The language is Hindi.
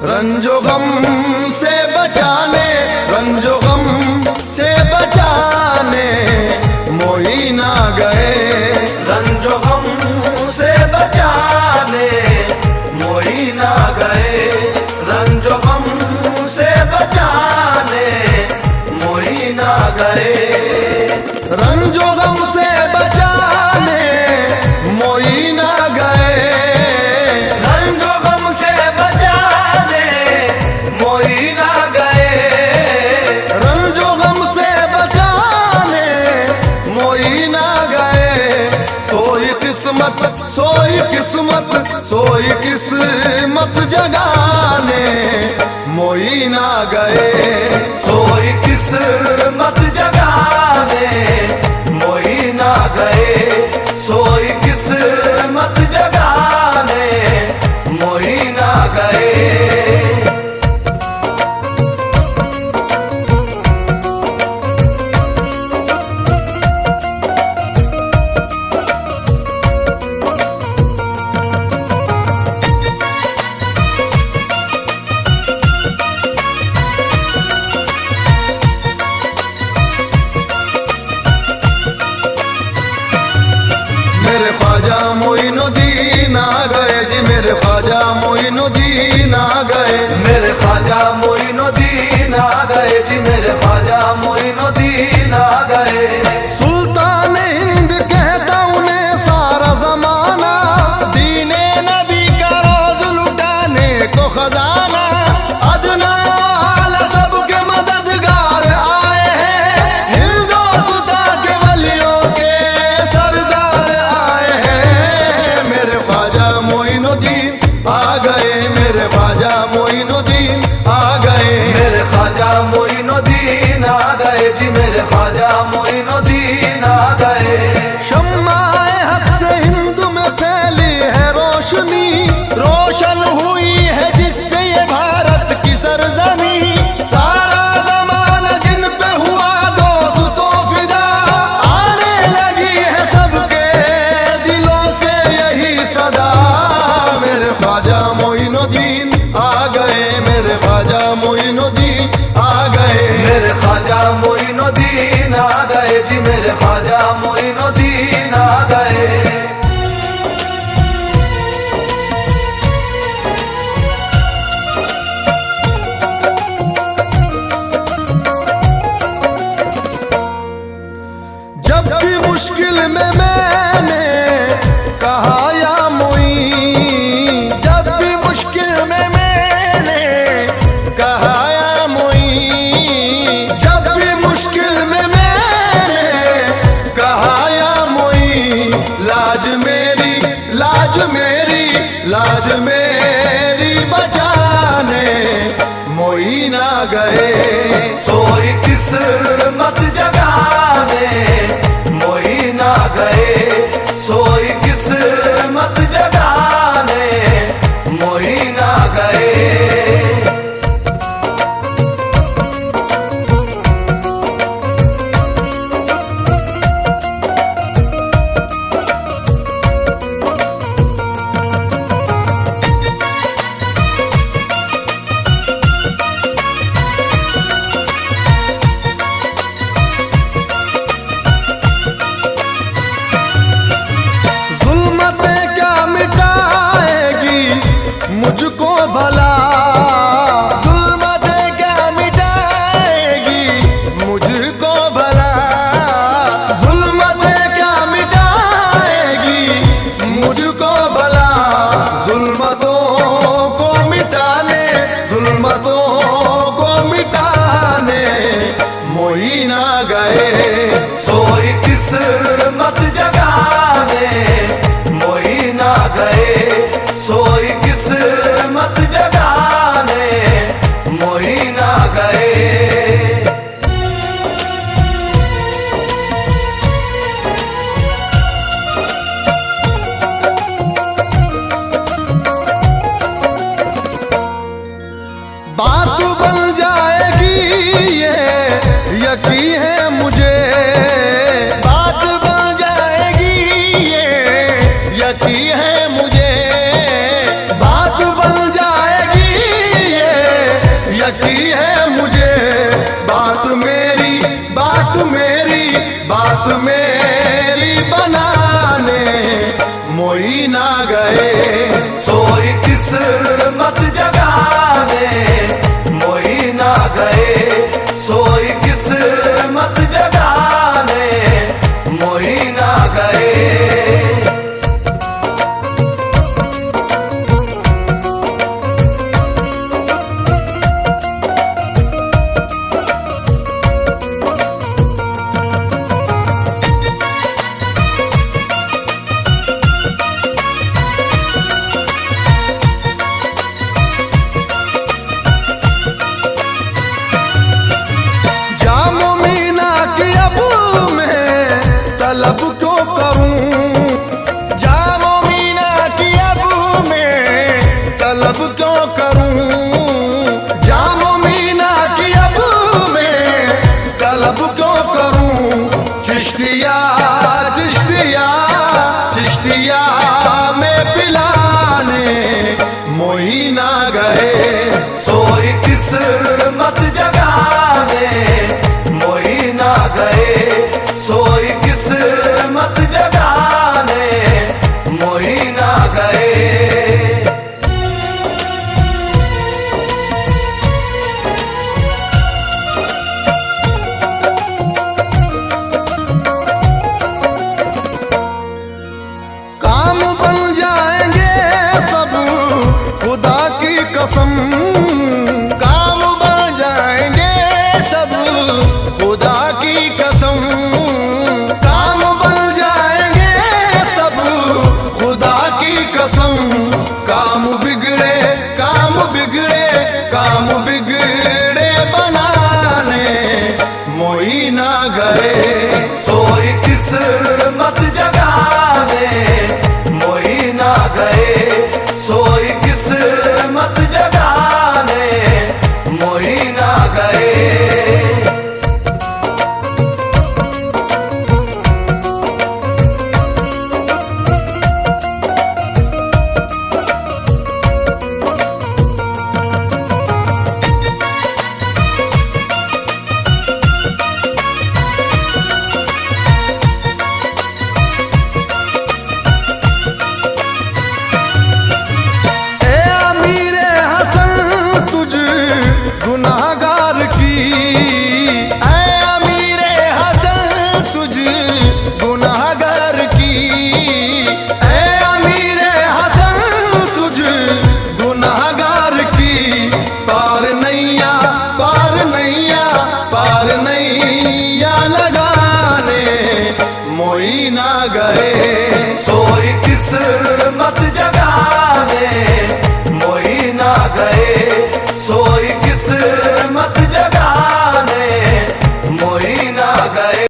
रंजो गम से बचाने, रंजो गम से बचाने मोही ना गए। रंजो गम से बचाने मोही ना गए। रंजो गम से बचाने मोही ना गए। रंजो गम से बचाने मोही ना गए। रंजो गम से बचाने मोही ना गए। रंजो गम से बचाने मोही ना गए। सोई किस्मत, सोई किस्मत, सोई किस्मत जगाने मोही ना गए। सोई किस्मत जगाने मोही ना गए। सोई किस्मत जगाने मोही ना गए। मेरे ख्वाजा मोइनुद्दीन आ गए जी, मेरे ख्वाजा मोइनुद्दीन आ गए। मेरे ख्वाजा मोइनुद्दीन आ गए जी, मेरे ख्वाजा मोइनुद्दीन आ गए। सुल्तान हिंद कहता उन्हें सारा जमाना, दीने नबी का रोज लुटाने को खजाना। अदना आला सबके मददगार आए हैं, हिंदुस्ता के वलियों के सरदार आए हैं। मेरे ख्वाजा मोइनुद्दीन आ गए, मेरे ख्वाजा मोइनुद्दीन आ गए। मेरे ख्वाजा मोइनुद्दीन आ गए जी, मेरे ख्वाजा मोइनुद्दीन आ गए। शम्माए हक से हिंद में फैली है रोशनी, रोशन हुई है जिससे ये भारत की सरजमी। सारा ज़माना जिन पे हुआ दोस्तों फिदा, आने लगी है सबके दिलों से यही सदा। मेरे ख्वाजा मोइनुद्दीन आ गए, मेरे ख्वाजा मोइनुद्दीन आ गए। मेरे ख्वाजा मोइनुद्दीन आ गए जी, मेरे ख्वाजा मोइनुद्दीन आ गए। जब भी मुश्किल में मैंने कहा या मोई, जब भी मुश्किल में मैंने कहा या मोई, जब भी मुश्किल में मैंने कहा या मोई, लाज मेरी, लाज मेरी, लाज मेरी बचाने मोई ना गए। सोई किस्मत जगाने मोही ना गए। बात मेरी बनाने मोई ना गए। सोई किस्मत जगाने मोई ना गए, सोई किस्मत जगाने मोई ना गए। तलब क्यों करूं, जामो मीना की अब मैं तलब क्यों करूं, जामो मीना की अब मैं तलब क्यों करूं। चिश्तिया